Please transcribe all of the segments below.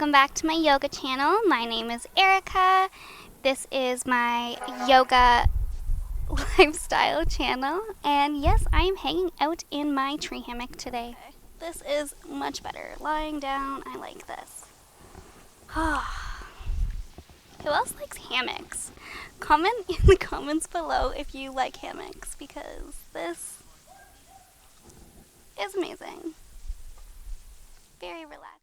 Welcome back to my yoga channel. My name is Erika. This is my yoga lifestyle channel. And yes, I am hanging out in my tree hammock today. This is much better. Lying down, I like this. Who else likes hammocks? Comment in the comments below if you like hammocks, because this is amazing. Very relaxed.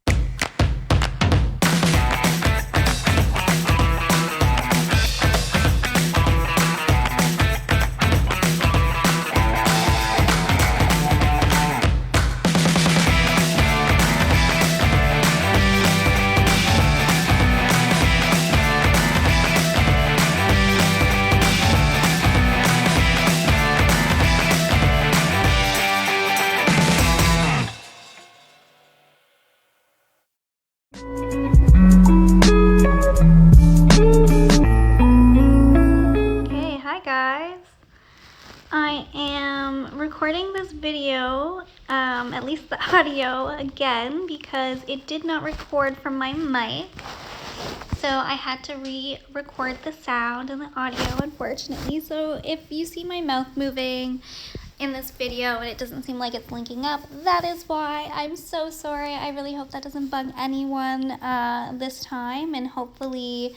I am recording this video, at least the audio again, because it did not record from my mic. So I had to re-record the sound and the audio, unfortunately. So if you see my mouth moving in this video and it doesn't seem like it's linking up, that is why. I'm so sorry. I really hope that doesn't bug anyone this time, and hopefully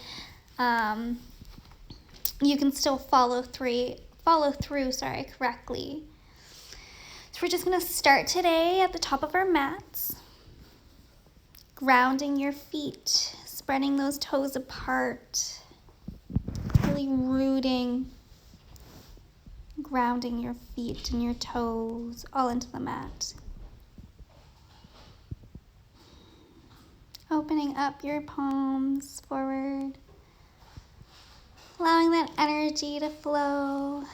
you can still follow through correctly. So we're just going to start today at the top of our mats, grounding your feet, spreading those toes apart, really rooting, grounding your feet and your toes all into the mat. Opening up your palms forward, allowing that energy to flow.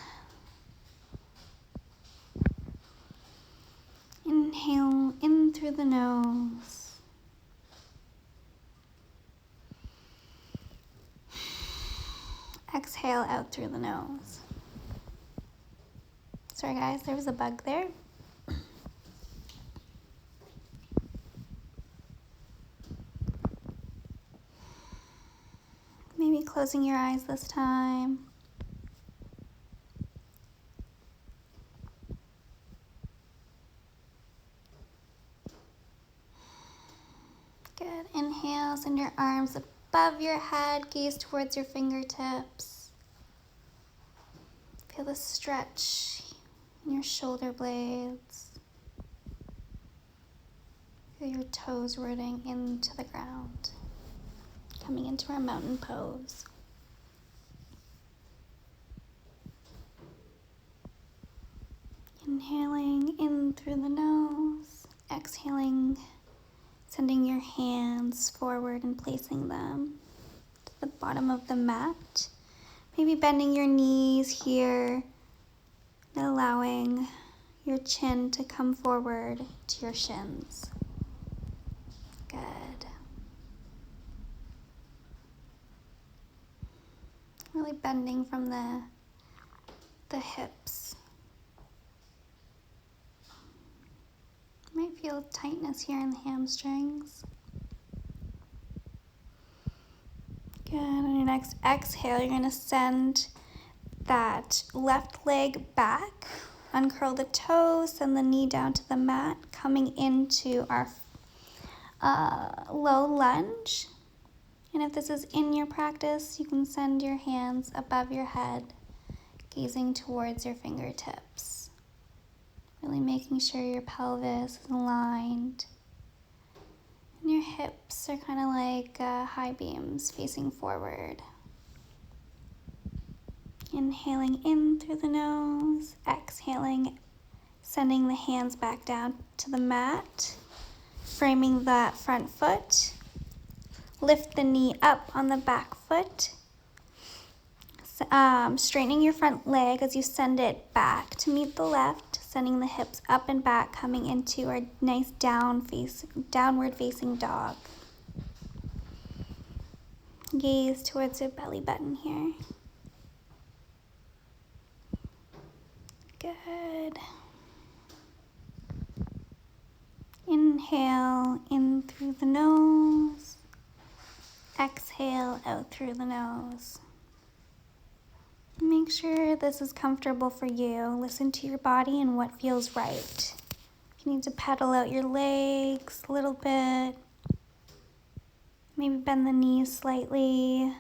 Inhale in through the nose. Exhale out through the nose. Sorry guys, there was a bug there. Maybe closing your eyes this time. Good. Inhale, send your arms above your head, gaze towards your fingertips. Feel the stretch in your shoulder blades. Feel your toes rooting into the ground, coming into our mountain pose. Inhaling in through the nose, exhaling, sending your hands forward and placing them to the bottom of the mat. Maybe bending your knees here and allowing your chin to come forward to your shins. Good. Really bending from the hips. Might feel tightness here in the hamstrings. Good. On your next exhale, you're going to send that left leg back, uncurl the toes, send the knee down to the mat, coming into our low lunge. And if this is in your practice, you can send your hands above your head, gazing towards your fingertips. Really making sure your pelvis is aligned. And your hips are kind of like high beams facing forward. Inhaling in through the nose, exhaling, sending the hands back down to the mat, framing that front foot. Lift the knee up on the back foot. Straightening your front leg as you send it back to meet the left, sending the hips up and back, coming into our nice downward facing dog. Gaze towards your belly button here. Good. Inhale in through the nose. exhale out through the nose. Make sure this is comfortable for you. Listen to your body and what feels right. If you need to pedal out your legs a little bit, maybe bend the knees slightly.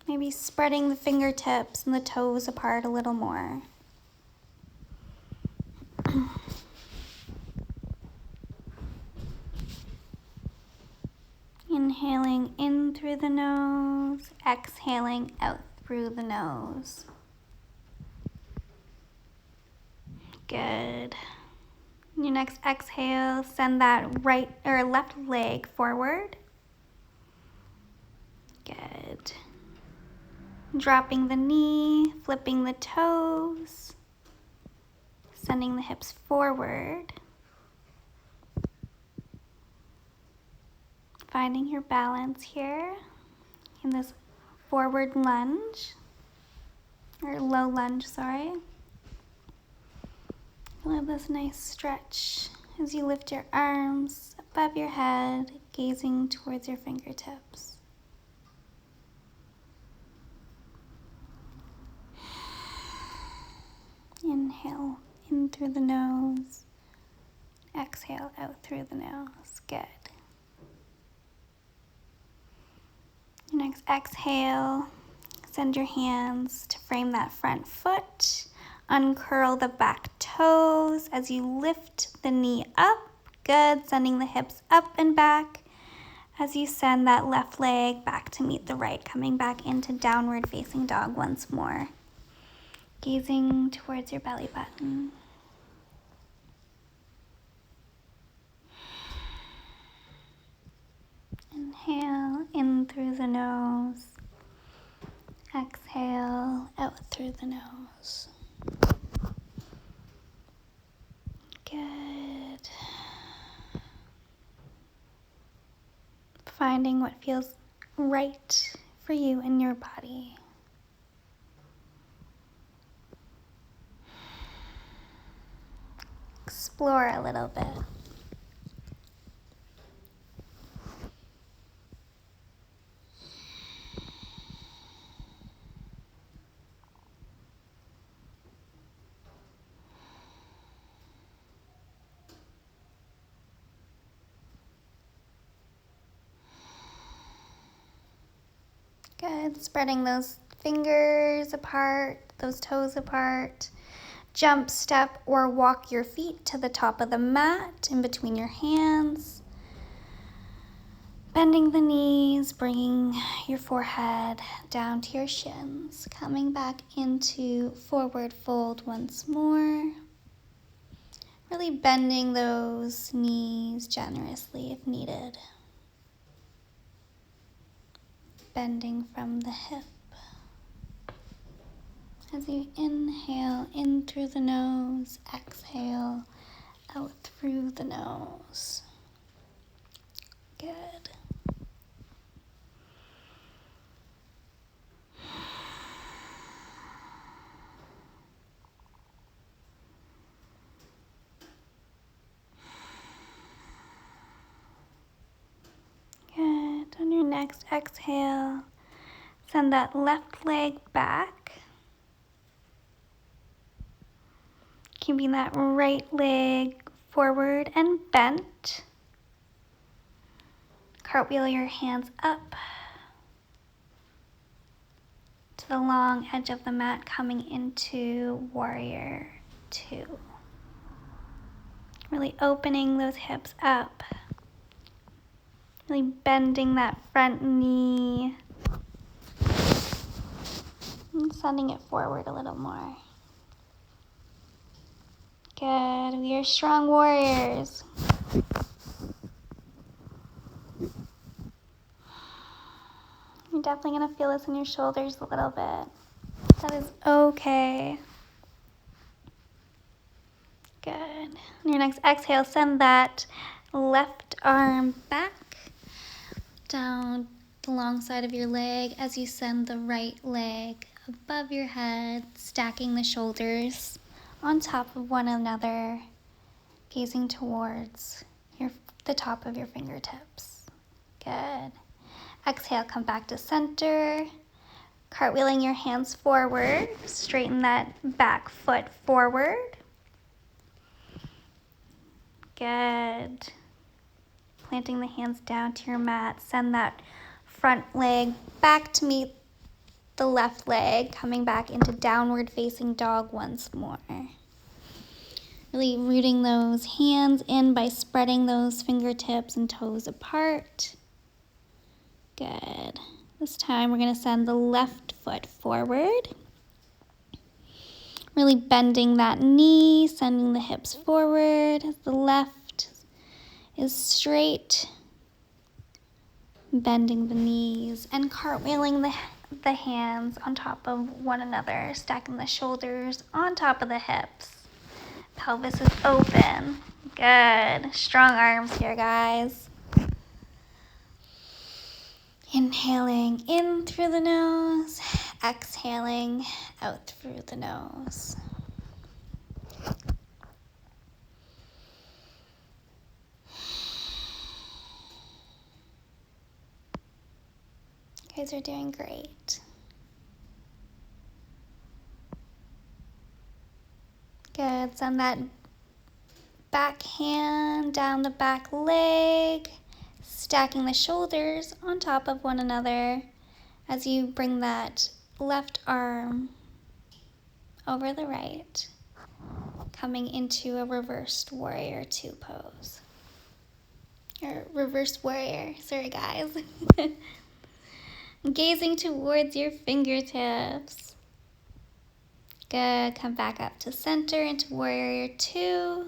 Maybe spreading the fingertips and the toes apart a little more. Inhaling in through the nose, exhaling out through the nose. Good. Your next exhale, send that right or left leg forward. Good. Dropping the knee, flipping the toes, sending the hips forward. Finding your balance here in this forward lunge, or low lunge, sorry. Love this nice stretch as you lift your arms above your head, gazing towards your fingertips. Inhale in through the nose, exhale out through the nose. Good. Next exhale, send your hands to frame that front foot. Uncurl the back toes as you lift the knee up. Good, sending the hips up and back as you send that left leg back to meet the right, coming back into downward facing dog once more. Gazing towards your belly button. Inhale in through the nose. Exhale out through the nose. Good. Finding what feels right for you in your body. Explore a little bit. Good, spreading those fingers apart, those toes apart. Jump, step, or walk your feet to the top of the mat in between your hands. Bending the knees, bringing your forehead down to your shins. Coming back into forward fold once more. Really bending those knees generously if needed. Bending from the hip. As you inhale in through the nose, exhale out through the nose. Good. Good. On your next exhale, send that left leg back. Keeping that right leg forward and bent. Cartwheel your hands up to the long edge of the mat, coming into warrior two. Really opening those hips up. Really bending that front knee. And sending it forward a little more. Good. We are strong warriors. You're definitely going to feel this in your shoulders a little bit. That is okay. Good. On your next exhale, send that left arm back down the long side of your leg as you send the right leg above your head, stacking the shoulders on top of one another, gazing towards your the top of your fingertips. Good. Exhale, come back to center. Cartwheeling your hands forward. Straighten that back foot forward. Good. Planting the hands down to your mat. Send that front leg back to meet the left leg. Coming back into downward facing dog once more. Really rooting those hands in by spreading those fingertips and toes apart. Good. This time we're going to send the left foot forward. Really bending that knee, sending the hips forward as the left is straight. Bending the knees and cartwheeling the hands on top of one another, stacking the shoulders on top of the hips. Pelvis is open. Good. Strong arms here, guys. Inhaling in through the nose, exhaling out through the nose. You guys are doing great. Good. Send that back hand down the back leg, stacking the shoulders on top of one another as you bring that left arm over the right, coming into a reversed warrior two pose. Or reversed warrior, sorry guys. Gazing towards your fingertips. Good, come back up to center into warrior two.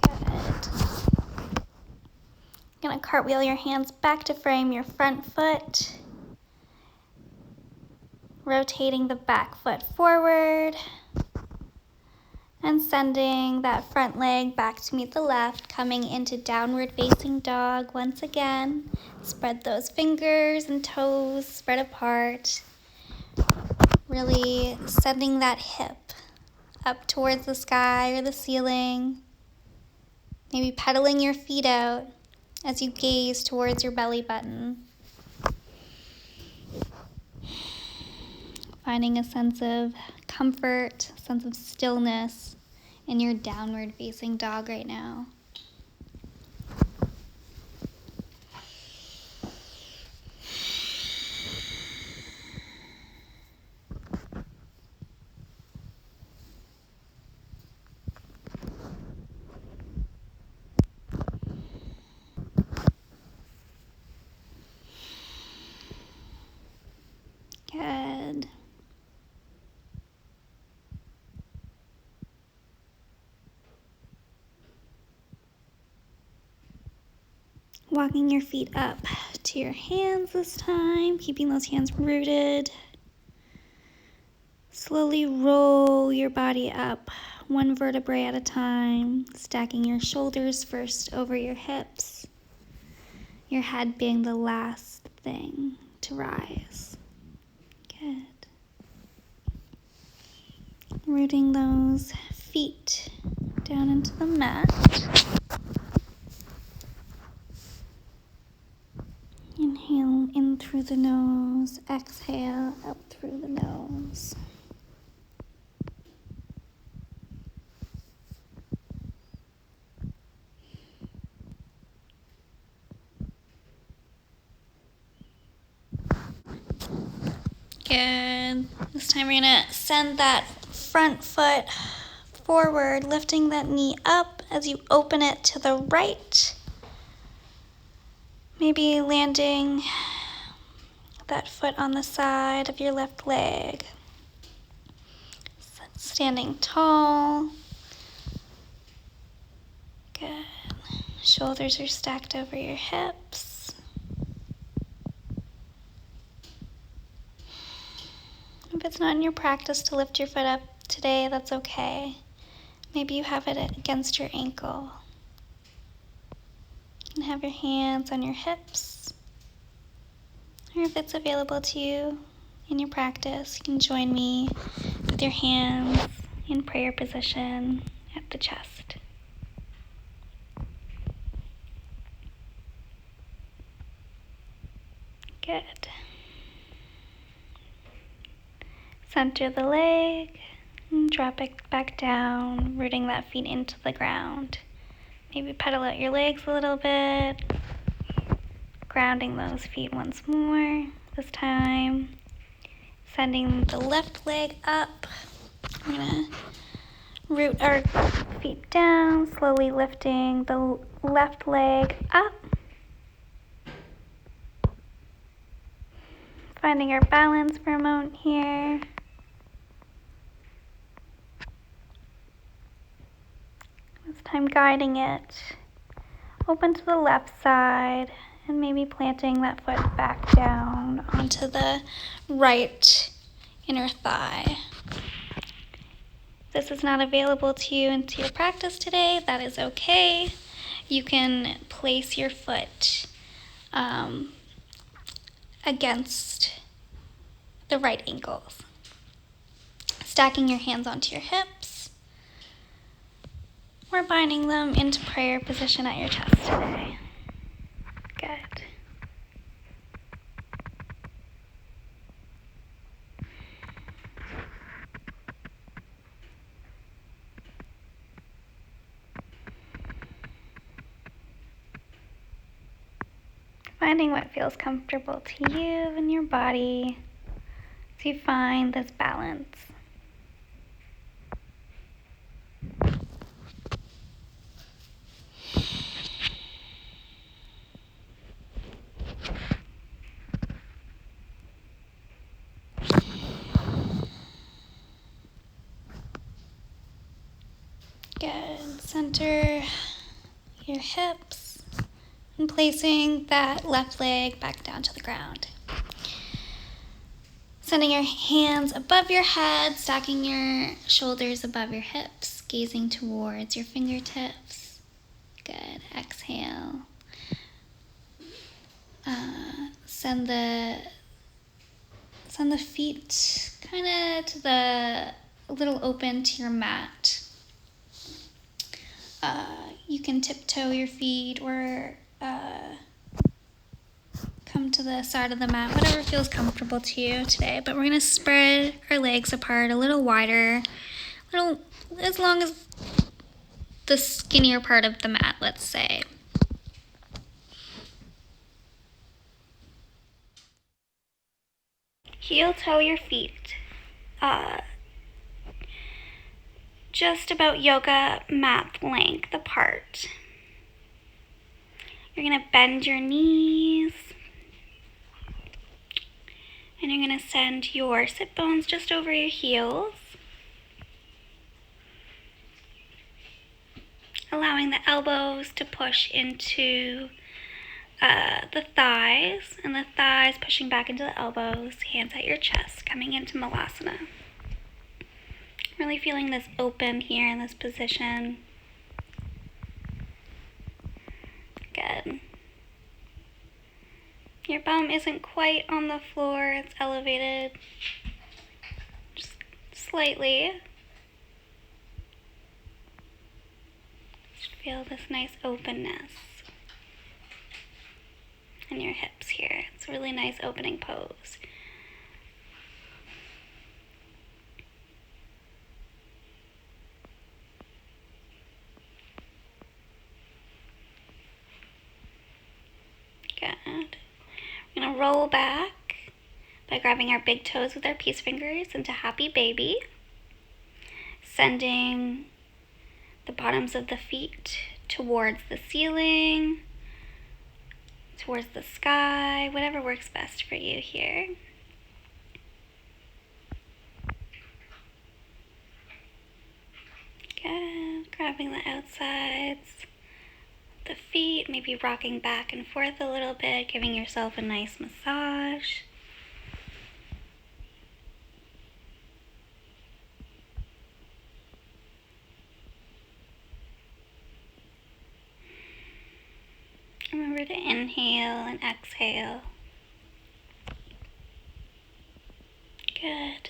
Good. Gonna cartwheel your hands back to frame your front foot. Rotating the back foot forward. And sending that front leg back to meet the left, coming into downward facing dog once again. Spread those fingers and toes spread apart. Really sending that hip up towards the sky or the ceiling. Maybe pedaling your feet out as you gaze towards your belly button. Finding a sense of comfort, a sense of stillness in your downward facing dog right now. Good. Walking your feet up to your hands this time, keeping those hands rooted. Slowly roll your body up, one vertebrae at a time, stacking your shoulders first over your hips, your head being the last thing to rise. Good. Rooting those feet down into the mat. Inhale in through the nose, exhale out through the nose. Good. This time we're gonna send that front foot forward, lifting that knee up as you open it to the right. Maybe landing that foot on the side of your left leg. Standing tall. Good. Shoulders are stacked over your hips. If it's not in your practice to lift your foot up today, that's okay. Maybe you have it against your ankle. You can have your hands on your hips. Or if it's available to you in your practice, you can join me with your hands in prayer position at the chest. Good. Center the leg and drop it back down, rooting that feet into the ground. Maybe pedal out your legs a little bit, grounding those feet once more. This time, sending the left leg up. We're gonna root our feet down, slowly lifting the left leg up. Finding our balance for a moment here. This time guiding it open to the left side and maybe planting that foot back down onto the right inner thigh. If this is not available to you into your practice today, that is okay. You can place your foot against the right ankles, stacking your hands onto your hips, or binding them into prayer position at your chest today. Good. Finding what feels comfortable to you and your body as you find this balance. Good. Center your hips and placing that left leg back down to the ground. Sending your hands above your head, stacking your shoulders above your hips, gazing towards your fingertips. Good. Exhale. Send the feet kind of to a little open to your mat. You can tiptoe your feet or come to the side of the mat, whatever feels comfortable to you today. But we're going to spread our legs apart a little wider, as long as the skinnier part of the mat, let's say. Heel toe your feet. Just about yoga mat length apart. You're going to bend your knees. And you're going to send your sit bones just over your heels. Allowing the elbows to push into the thighs, and the thighs pushing back into the elbows, hands at your chest, coming into Malasana. Really feeling this open here in this position. Good. Your bum isn't quite on the floor, it's elevated just slightly. Just feel this nice openness in your hips here. It's a really nice opening pose. Good. We're going to roll back by grabbing our big toes with our peace fingers into happy baby. Sending the bottoms of the feet towards the ceiling, towards the sky, whatever works best for you here. Good. Grabbing the outsides. The feet, maybe rocking back and forth a little bit, giving yourself a nice massage. Remember to inhale and exhale. Good.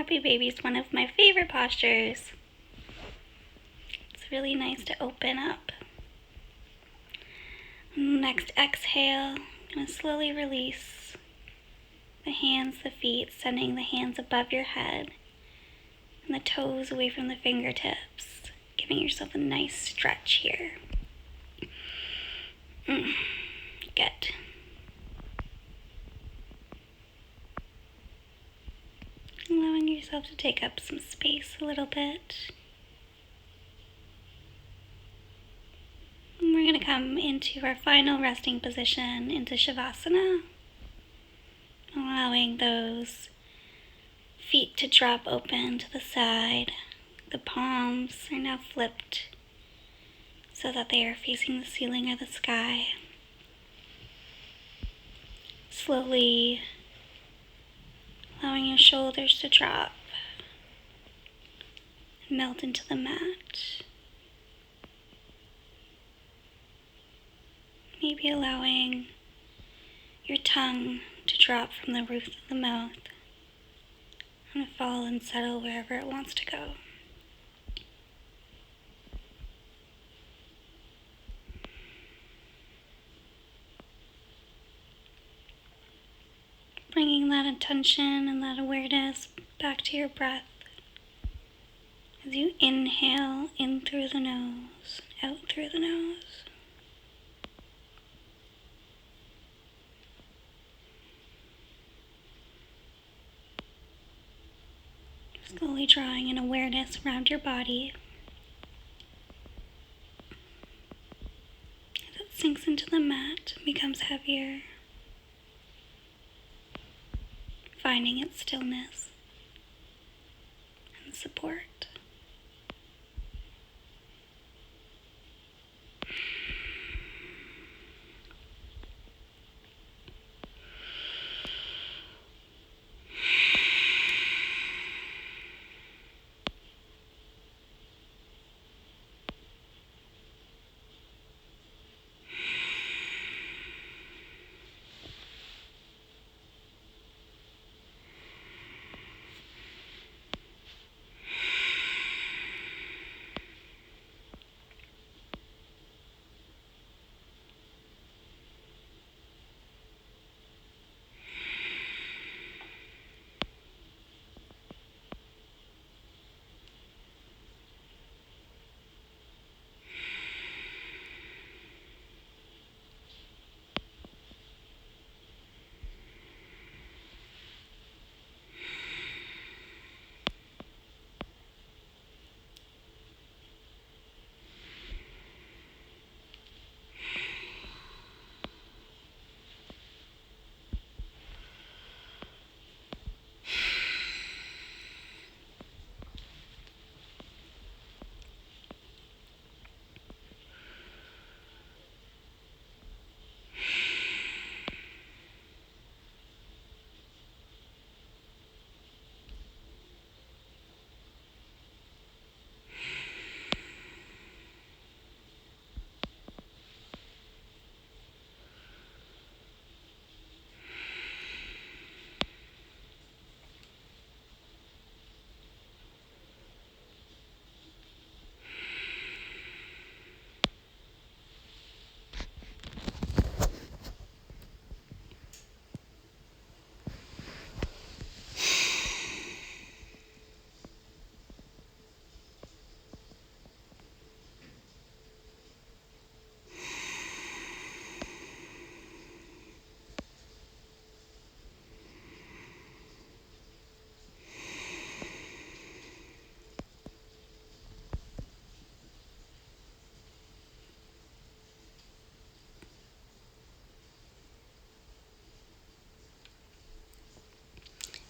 happy baby is one of my favorite postures. It's really nice to open up. Next exhale, I'm going to slowly release the hands, the feet, sending the hands above your head and the toes away from the fingertips, giving yourself a nice stretch here. Good. Allowing yourself to take up some space a little bit. And we're going to come into our final resting position, into Shavasana. Allowing those feet to drop open to the side. The palms are now flipped so that they are facing the ceiling or the sky. Slowly allowing your shoulders to drop and melt into the mat. Maybe allowing your tongue to drop from the roof of the mouth and fall and settle wherever it wants to go. Bringing that attention and that awareness back to your breath as you inhale in through the nose, out through the nose. Slowly drawing an awareness around your body as it sinks into the mat and becomes heavier, finding its stillness and support.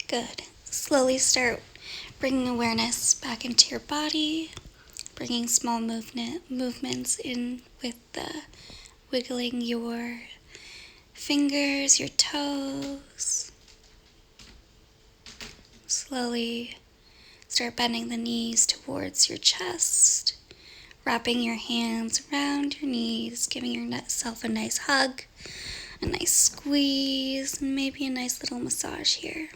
Good. Slowly start bringing awareness back into your body, bringing small movements in with the wiggling your fingers, your toes. Slowly start bending the knees towards your chest, wrapping your hands around your knees, giving yourself a nice hug, a nice squeeze, and maybe a nice little massage here.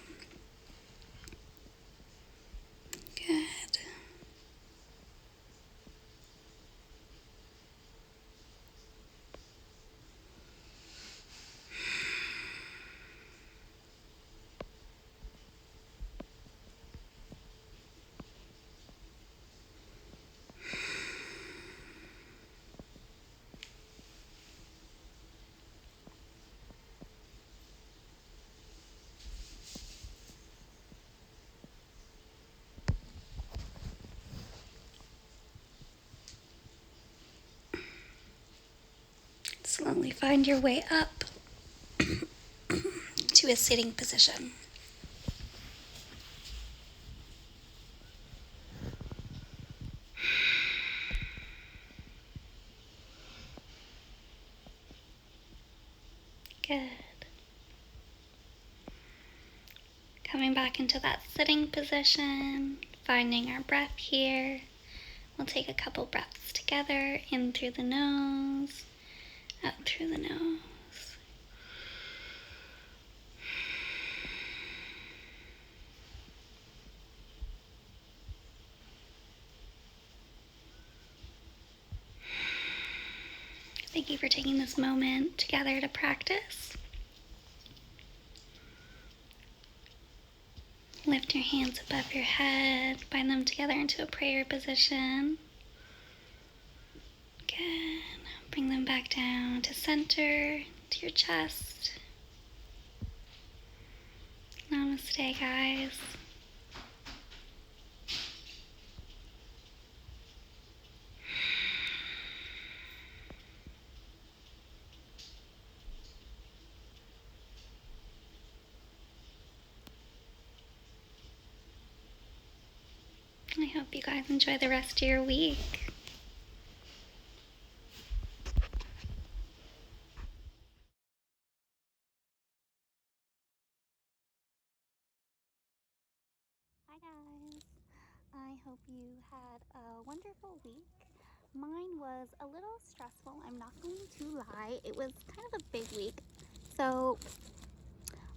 slowly find your way up to a sitting position. Good. Coming back into that sitting position, finding our breath here. We'll take a couple breaths together, in through the nose, out through the nose. Thank you for taking this moment together to practice. Lift your hands above your head, bind them together into a prayer position. Good. Bring them back down to center, to your chest. Namaste, guys. I hope you guys enjoy the rest of your week. Hi guys, I hope you had a wonderful week. Mine was a little stressful, I'm not going to lie. It was kind of a big week. So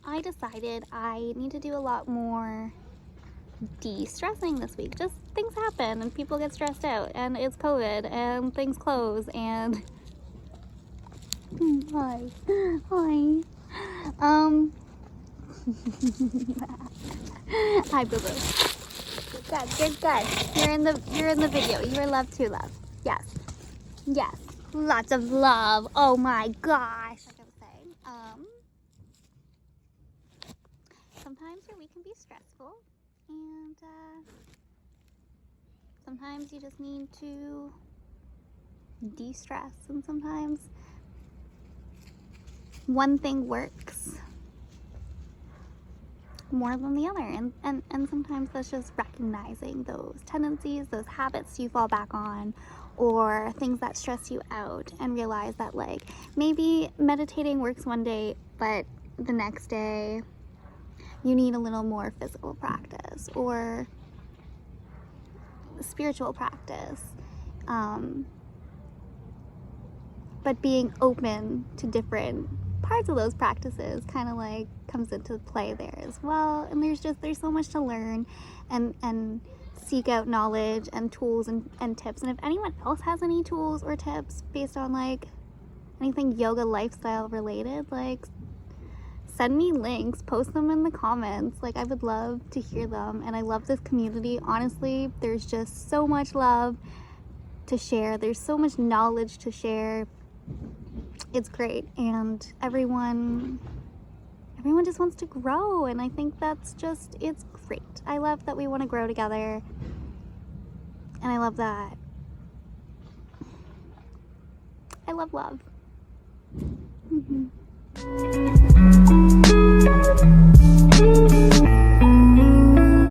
I decided I need to do a lot more de-stressing this week. Just things happen and people get stressed out and it's COVID and things close and hi. Hi, boo boo. Good. You're in the video. You are loved too, love. Yes. Lots of love. Oh my gosh. Like I was saying, sometimes your week can be stressful, and sometimes you just need to de-stress, and sometimes one thing works more than the other, and sometimes that's just recognizing those tendencies, those habits you fall back on, or things that stress you out, and realize that like maybe meditating works one day, but the next day you need a little more physical practice or spiritual practice, but being open to different parts of those practices kind of like comes into play there as well. And there's so much to learn and seek out knowledge and tools and tips. And if anyone else has any tools or tips based on like anything yoga lifestyle related, like send me links, post them in the comments. Like I would love to hear them. And I love this community. Honestly, there's just so much love to share. There's so much knowledge to share. It's great, and everyone just wants to grow, and I think it's great. I love that we want to grow together, and I love that. I love love.